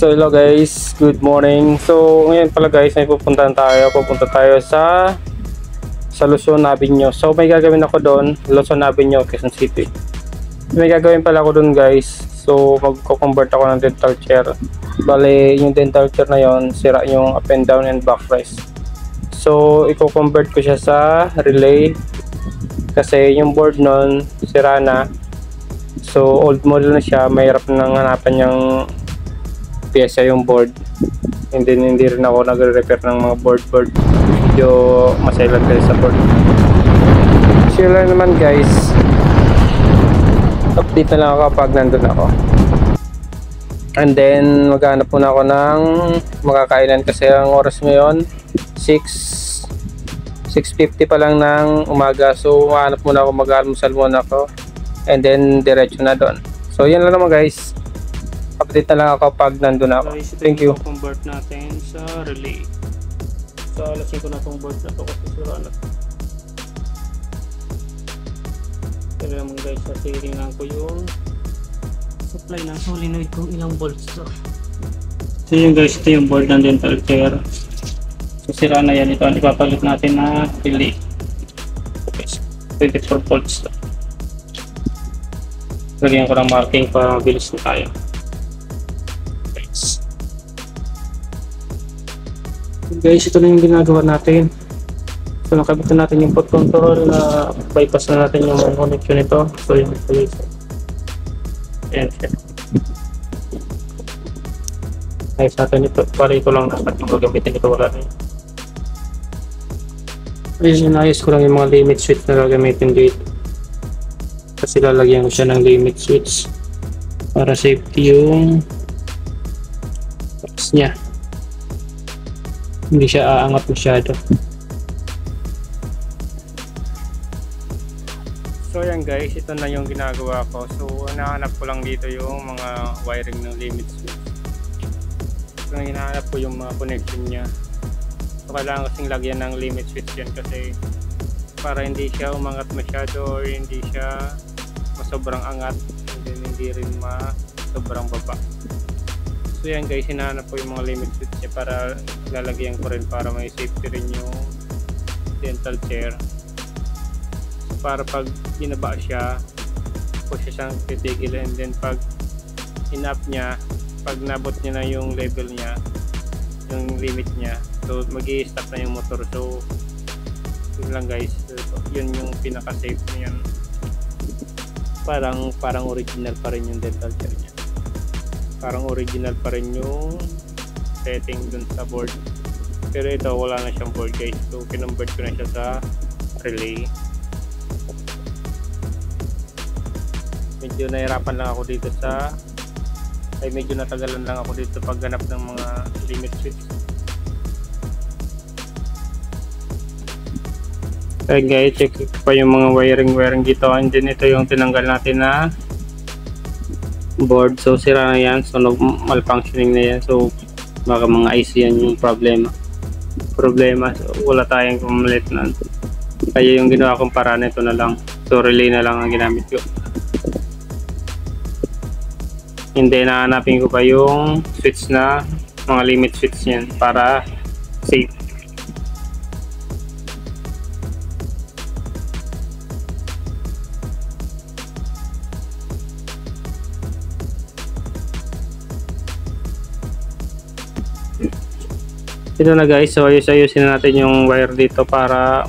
So hello guys, good morning. So ngayon pala guys, may pupunta tayo sa Luzon Avenue. So may gagawin ako doon, Luzon Avenue, Quezon City. May gagawin pala ako doon guys. So magko-convert ako ng dental chair. Bale, yung dental chair na yon, sira yung up and down and backrest. So i-convert ko siya sa relay kasi yung board nun sira na. So old model na siya, mahirap nang hanapan yung pyesa yung board. Hindi rin ako nagre-repair ng mga board. Medyo masailan kasi sa board. Sila naman guys, update na lang ako kapag nandun ako. And then maghanap muna ako ng makakainan kasi ang oras ngayon 6:50 pa lang ng umaga. So hanap muna ako, mag-almusal muna ako, and then diretso na doon. So yan lang naman guys, update na lang ako pag nandun ako. Thank you. Convert natin sa relay. So alasin ko na itong board na to kasi sira na. Pero naman guys, sasiringan ko yung supply ng solenoid kung ilang volts to. So yun guys, ito yung board ng dental chair. So sira na yan. Ito ang ipapalit natin na relay. Okay, 24 volts to. Lagyan ko ng marking para mabilis na tayo. Guys, ito na yung ginagawa natin. So nakabitan natin yung pot control, na bypass na natin yung connection nito. So yun guys. Ayan siya. Ayos natin ito. Para ito lang dapat yung gagamitin ito. Wala na yun. Ayun, inayos ko lang yung mga limit switch na gagamitin dito. Kasi lalagyan ko siya ng limit switch para safety yung box niya. Hindi siya aangat masyado. So yan guys, ito na yung ginagawa ko. So hinahanap ko lang dito yung mga wiring ng limit switch. So hinahanap ko yung mga connection niya. So kailangan kasing lagyan ng limit switch yan kasi para hindi siya umangat masyado or hindi siya sobrang angat, and then hindi rin sobrang baba. So yan guys, hinahanap ko yung mga limit switch niya para lalagyan ko rin para may safety rin yung dental chair. So para pag binaba siya, push siyang titigil, and then pag in-up niya, pag nabot niya na yung level niya, yung limit niya, so mag-i-stop na yung motor. So yun lang guys, yun yung pinaka-safe niyan. Parang original pa rin yung dental chair niya. Parang original pa rin yung setting dun sa board. Pero ito wala na siyang board guys. So kinonvert ko na siya sa relay. Medyo nahirapan lang ako dito medyo natagalan lang ako dito pagganap ng mga limit switch. Okay guys, check pa yung mga wiring dito, and then ito yung tinanggal natin na board. So sira na yan, so malfunctioning na yan. So baka mga IC yan yung problema. So wala tayong pumalit na. Kaya yung ginawa kong paraan, ito na lang. So relay na lang ang ginamit ko. Hindi, nahanapin ko pa yung switch na mga limit switch yan para safe. Ito na guys, so ayusin natin yung wire dito para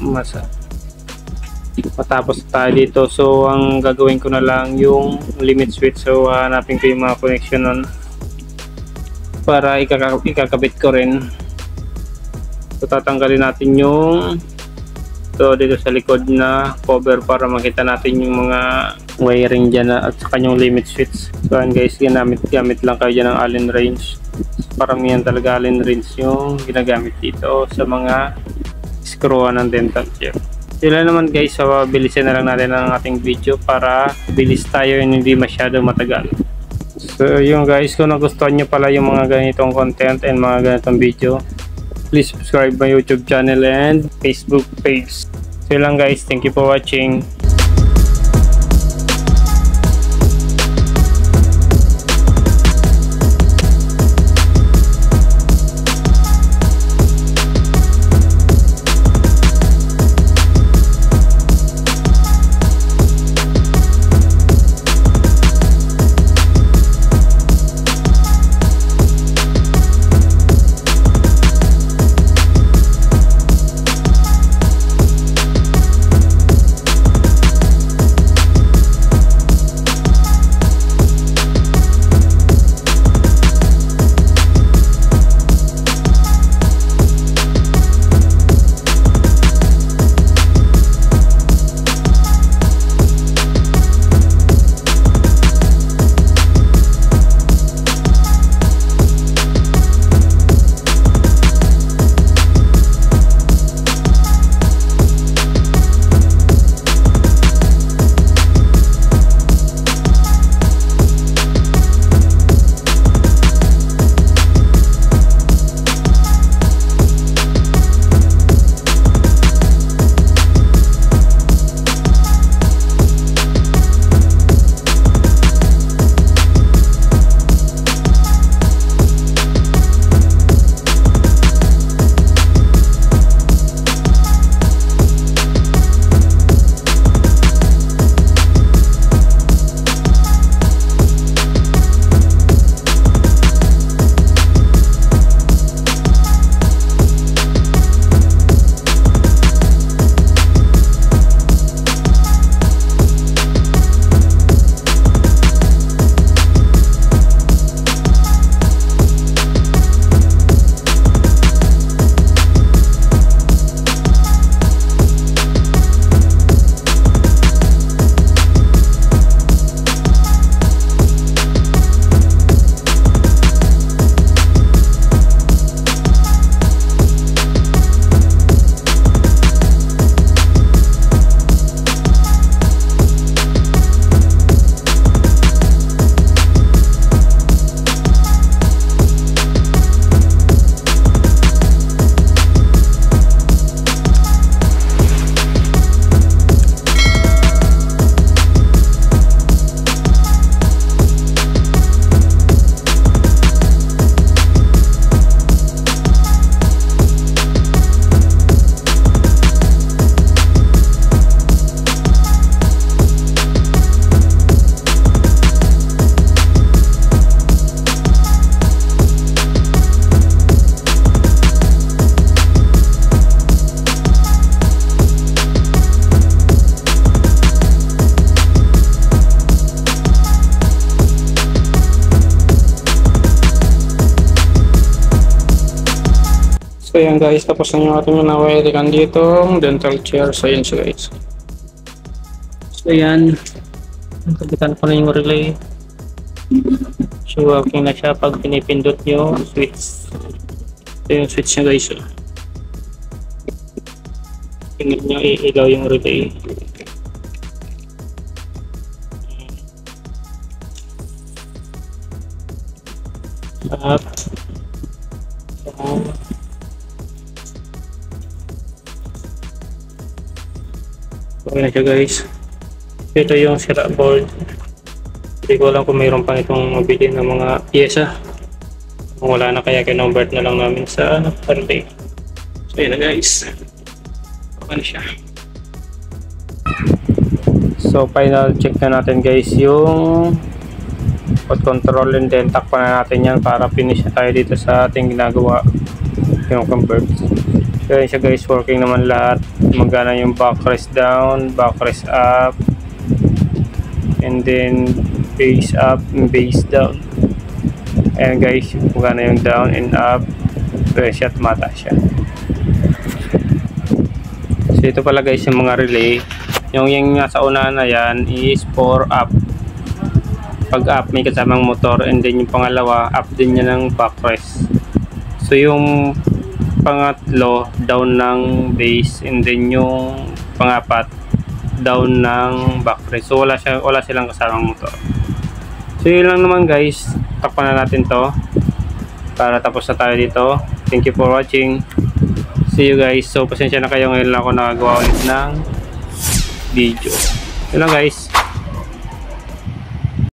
matapos tayo dito. So ang gagawin ko na lang yung limit switch. So hanapin ko yung mga connection nun para ikakabit ko rin. So tatanggalin natin yung dito sa likod na cover para makita natin yung mga wiring dyan at saka yung limit switch. So yan guys, gamit lang kayo dyan ng Allen wrench. Paramihan talaga Allen wrench yung ginagamit dito sa mga screwan ng dental chair. Sila naman guys, so bilisan na lang natin ang ating video para bilis tayo and hindi masyado matagal. So yung guys, kung nagustuhan nyo pala yung mga ganitong content and mga ganitong video, please subscribe my YouTube channel and Facebook page. So lang guys, thank you for watching. So yan guys, tapos na yung ating na-wiring dito dental chair. So yan siya guys. So yan, kapitan ko na yung relay. So working na siya pag pinipindot nyo switch. So yung switch niya guys. Tingnan nyo, iilaw yung relay. Up, down. Okay na siya guys. Ito yung sira board. Hindi ko alam kung mayroon pa itong mabili ng mga pyesa. Kung wala na, kaya kinonvert na lang namin sa relay. So yun na guys. Okay na siya. So final check na natin guys yung hot control, and then takpan na natin yan para finish na tayo dito sa ating ginagawa yung convert. So yun siya guys, working naman lahat. Magana yung backrest down, backrest up, and then base up and base down. Ayan guys, magana yung down and up, press at mata siya. So ito pala guys yung mga relay. Yung nasa unahan na yan is for up. Pag up may kasamang motor, and then yung pangalawa up din niya ng backrest. So yung pangatlo down ng base, and then yung pangapat down ng backrest. So wala silang kasamang motor. So yun lang naman guys, takpan na natin to para tapos na tayo dito. Thank you for watching. See you guys. So pasensya na kayo, ngayon lang ako nakagawa ulit ng video. Yun lang guys.